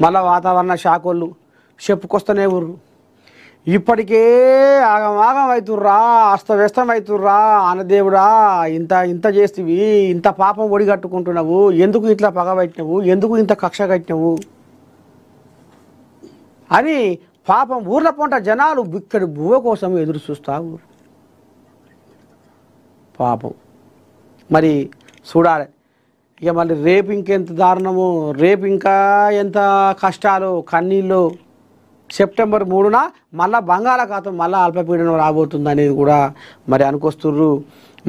మళ్ళా వాతావరణ శాఖోళ్ళు చెప్పుకొస్తూనే ఊరు. ఇప్పటికే ఆగం అవుతుర్రా, అస్తవ్యస్తం అవుతుర్రా. ఆనదేవుడా, ఇంత ఇంత చేస్తేవి, ఇంత పాపం ఒడిగట్టుకుంటున్నావు, ఎందుకు ఇట్లా పగబట్టినవు, ఎందుకు ఇంత కక్ష కట్టినవు అని పాపం ఊర్ల పొంట జనాలు ఇక్కడి బువ్వ కోసం ఎదురు చూస్తావు. పాపం మరి చూడాలి. ఇక మళ్ళీ రేపు ఇంకెంత దారుణము, రేపు ఇంకా ఎంత కష్టాలు కన్నీళ్ళు. సెప్టెంబర్ 3న మళ్ళీ బంగాళాఖాతం మళ్ళీ అల్పపీడనం రాబోతుంది అనేది కూడా మరి అనుకొస్తుర్రు.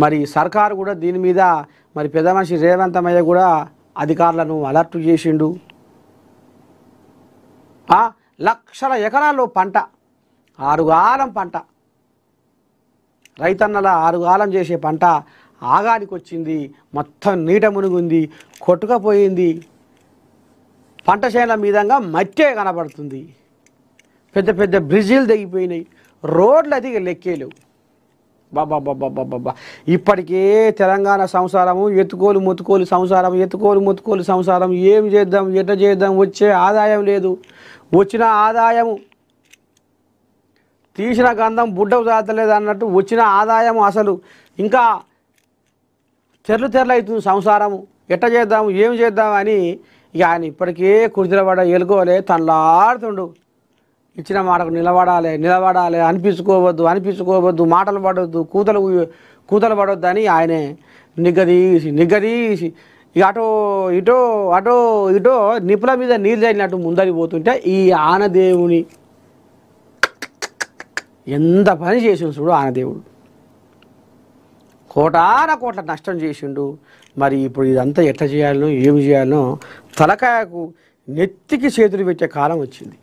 మరి సర్కారు కూడా దీని మీద మరి పెద్ద మనిషి రేవంత్ అయ్య కూడా అధికారులను అలర్ట్ చేసిండు. లక్షల ఎకరాల్లో పంట, ఆరుగాలం పంట, రైతన్నల ఆరుగాలం చేసే పంట ఆగానికి వచ్చింది. మొత్తం నీట మునిగింది, కొట్టుకపోయింది. పంట చేనుల మీదంగా మట్టే కనబడుతుంది. పెద్ద పెద్ద బ్రిడ్జిలు తెగిపోయినాయి, రోడ్లు అది లెక్కేలేవు. బాబా ఇప్పటికే తెలంగాణ సంసారము ఎత్తుకోలు మొత్తుకోలు సంసారం, ఎత్తుకోలు మొత్తుకోలు సంసారం. ఏం చేద్దాం, ఎట్లా చేద్దాం, వచ్చే ఆదాయం లేదు. వచ్చిన ఆదాయము తీసిన గంధం బుడ్డకు జాతలేదు అన్నట్టు వచ్చిన ఆదాయం అసలు ఇంకా తెరలు సంసారము. ఎట్లా చేద్దాము, ఏం చేద్దాం అని ఇక ఆయన ఇప్పటికే కుర్చీలపడ ఎలుకోలే తనలాడుతుండు. ఇచ్చిన మాటకు నిలబడాలి, అనిపించుకోవద్దు, మాటలు పడవద్దు, కూతలు పడవద్దు అని ఆయనే నిగ్గదీసి ఇక అటో నిపుల మీద నీళ్ళు చల్లినట్టు ముందరి పోతుంటే ఈ ఆనదేవుని ఎంత పని చేసిండు చూడు. ఆనదేవుడు కోట్ల నష్టం చేసిండు. మరి ఇప్పుడు ఇదంతా ఎట్లా చేయాలనో ఏమి చేయాలనో తలకాయకు నెత్తికి చేతులు పెట్టే కాలం వచ్చింది.